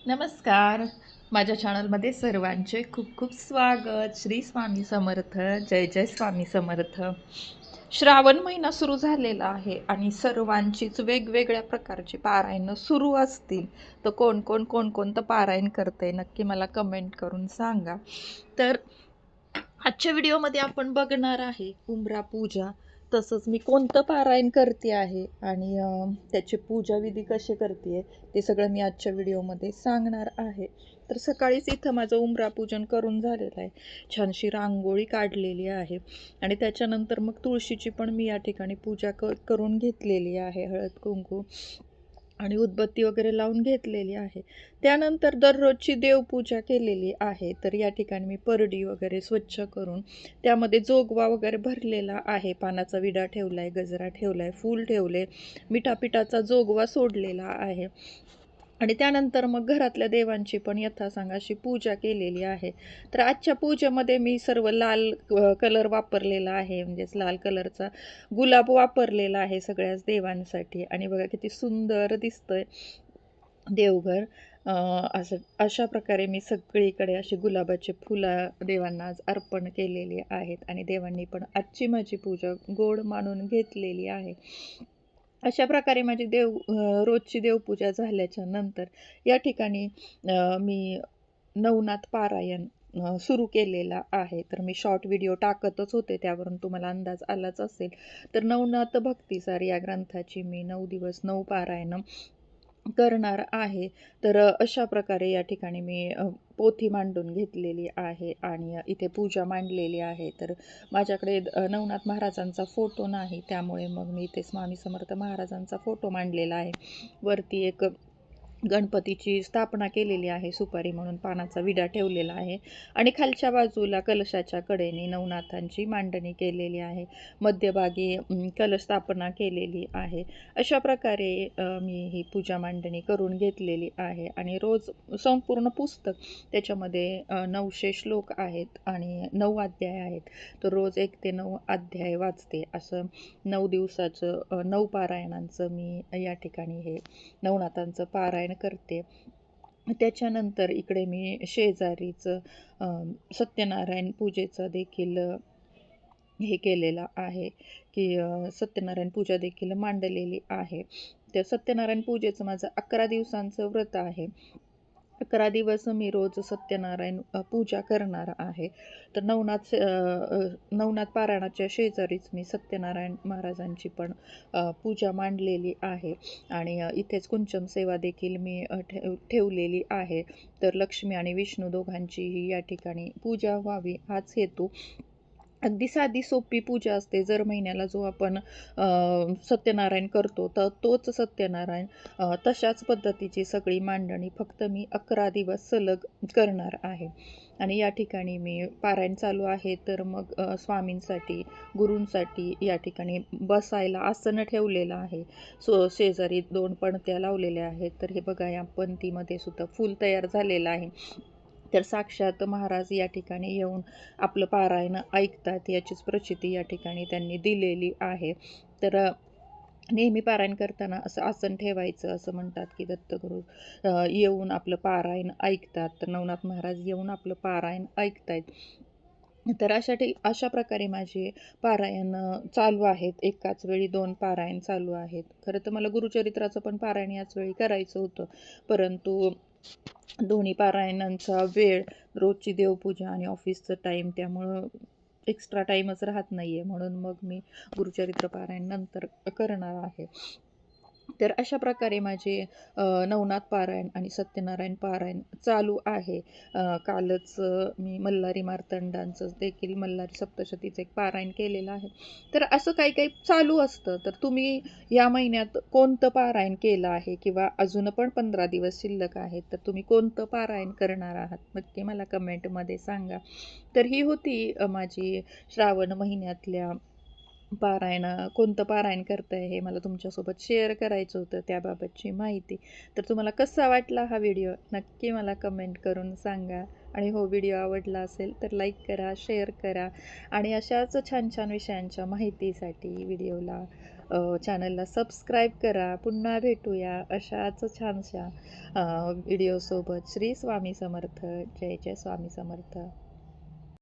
नमस्कार. माझ्या चॅनलमध्ये सर्वांचे खूप खूप स्वागत. श्री स्वामी समर्थ. जय जय स्वामी समर्थ. श्रावण महिना सुरू झालेला आहे आणि सर्वांचीच वेगवेगळ्या प्रकारची पारायणं सुरू असतील. तर कोणकोणतं पारायण करतंय नक्की मला कमेंट करून सांगा. तर आजच्या व्हिडिओमध्ये आपण बघणार आहे उंबरा पूजा. तसंच मी कोणतं पारायण करते आहे आणि त्याची पूजाविधी कसे करते ते सगळं मी आजच्या व्हिडिओमध्ये सांगणार आहे. तर सकाळीच इथं माझं उंबरा पूजन करून झालेलं आहे. छानशी रांगोळी काढलेली आहे आणि त्याच्यानंतर मग तुळशीची पण मी या ठिकाणी पूजा करून घेतलेली आहे. हळद कुंकू आणि उदबत्ती वगैरे लावून घेतलेली आहे. त्यानंतर दररोजची देवपूजा केलेली आहे. तर या ठिकाणी मी परडी वगैरे स्वच्छ करून त्यामध्ये जोगवा वगैरे भरलेला आहे. पानाचा विडा ठेवला आहे, गजरा ठेवला आहे, फूल ठेवले, मिठापिठाचा जोगवा सोडलेला आहे. आणि त्यानंतर मग घरातल्या देवांची पण यथासांग अशी पूजा केलेली आहे. तर आजच्या पूजेमध्ये मी सर्व लाल कलर वापरलेला आहे, म्हणजेच लाल कलरचा गुलाब वापरलेला आहे सगळ्याच देवांसाठी. आणि बघा किती सुंदर दिसतंय देवघर. असं अशा प्रकारे मी सगळीकडे अशी गुलाबाची फुलं देवांना आज अर्पण केलेली आहेत आणि देवांनी पण आजची माझी पूजा गोड मानून घेतलेली आहे. अशा प्रकारे माझी रोजची देवपूजा झाल्याच्या नंतर या ठिकाणी मी नवनाथ पारायण सुरू केलेला आहे. तर मी शॉर्ट व्हिडिओ टाकतच होते, त्यावरून तुम्हाला अंदाज आलाच असेल. तर नवनाथ भक्तिसार या ग्रंथाची मी 9 दिवस 9 पारायण करणार आहे. तर अशा प्रकारे या ठिकाणी मी पोथी मांडून घेतलेली आहे आणि इथे पूजा मांडलेली आहे. तर माझ्याकडे नवनाथ महाराजांचा फोटो नाही, त्यामुळे मग मी इथे स्वामी समर्थ महाराजांचा फोटो मांडलेला आहे. वरती एक गणपतीची स्थापना केलेली आहे, सुपारी म्हणून पानाचा विडा ठेवलेला आहे आणि खालच्या बाजूला कलशाच्या कडेने नवनाथांची मांडणी केलेली आहे. मध्यभागी कलश स्थापना केलेली आहे. अशा प्रकारे मी ही पूजा मांडणी करून घेतलेली आहे आणि रोज संपूर्ण पुस्तक त्याच्यामध्ये 900 श्लोक आहेत आणि 9 अध्याय आहेत. तर रोज 1 ते 9 अध्याय वाचते. असं 9 दिवसाचं 9 पारायणांचं मी या ठिकाणी हे नवनाथांचं पारायण करते. त्याच्यानंतर इकडे मी शेजारीचं सत्यनारायण पूजेचं देखील हे केलेलं आहे की सत्यनारायण पूजा देखील मांडलेली आहे. त्या सत्यनारायण पूजेचं माझं 11 दिवसांचं व्रत आहे. 11 दिवस मी रोज सत्यनारायण पूजा करणार आहे. तर नवनाथ पारायणाच्या शेजारीच मी सत्यनारायण महाराजांची पण पूजा मांडलेली आहे आणि इथेच कुंचम सेवा देखील मी ठेवलेली आहे. तर लक्ष्मी आणि विष्णू दोघांचीही या ठिकाणी पूजा व्हावी हाच हेतू. अगदी साधी सोपी पूजा असते. जर महिन्याला जो आपण सत्यनारायण करतो तर तोच सत्यनारायण तशाच पद्धतीची सगळी मांडणी फक्त मी 11 दिवस सलग करणार आहे. आणि या ठिकाणी मी पारायण चालू आहे तर मग स्वामींसाठी गुरूंसाठी या ठिकाणी बसायला आसन ठेवलेलं आहे. शेजारी 2 पणत्या लावलेल्या आहेत. तर हे बघा या पणतीमध्ये सुद्धा फूल तयार झालेलं आहे. तर साक्षात महाराज या ठिकाणी येऊन आपलं पारायण ऐकतात याचीच प्रचिती या ठिकाणी त्यांनी दिलेली आहे. तर नेहमी पारायण करताना असं आसन ठेवायचं. असं म्हणतात की दत्तगुरू येऊन आपलं पारायण ऐकतात. तर नवनाथ महाराज येऊन आपलं पारायण ऐकतायत. तर अशा प्रकारे माझे पारायण चालू आहेत. एकाच वेळी 2 पारायण चालू आहेत. खरं तर मला गुरुचरित्राचं पण पारायण याच वेळी करायचं होतं, परंतु दोन्ही पारायणांचा वेळ, रोजची देवपूजा आणि ऑफिसचं टाईम, त्यामुळं एक्स्ट्रा टाईमच राहत नाही आहे. म्हणून मग मी गुरुचरित्र पारायण नंतर करणार आहे. तर अशा प्रकारे माझे नवनाथ पारायण आणि सत्यनारायण पारायण चालू आहे. कालच मी मल्हारी मार्तंडांचं देखील मल्हारी सप्तशतीचं एक पारायण केलेलं आहे. तर असं काही काही चालू असतं. तर तुम्ही या महिन्यात कोणतं पारायण केलं आहे किंवा अजून पण 15 दिवस शिल्लक आहेत, तर तुम्ही कोणतं पारायण करणार आहात नक्की मला कमेंटमध्ये सांगा. तर ही होती माझी श्रावण महिन्यातल्या कोणतं पारायण करताय हे मला तुमच्यासोबत शेअर करायचं होतं, त्याबाबतची माहिती. तर तुम्हाला कसा वाटला हा व्हिडिओ नक्की मला कमेंट करून सांगा. आणि हो, व्हिडिओ आवडला असेल तर लाईक करा, शेअर करा आणि अशाच छान छान विषयांच्या माहितीसाठी व्हिडिओला चॅनलला सबस्क्राईब करा. पुन्हा भेटूया अशाच छानशा व्हिडिओसोबत. श्री स्वामी समर्थ. जय जय स्वामी समर्थ.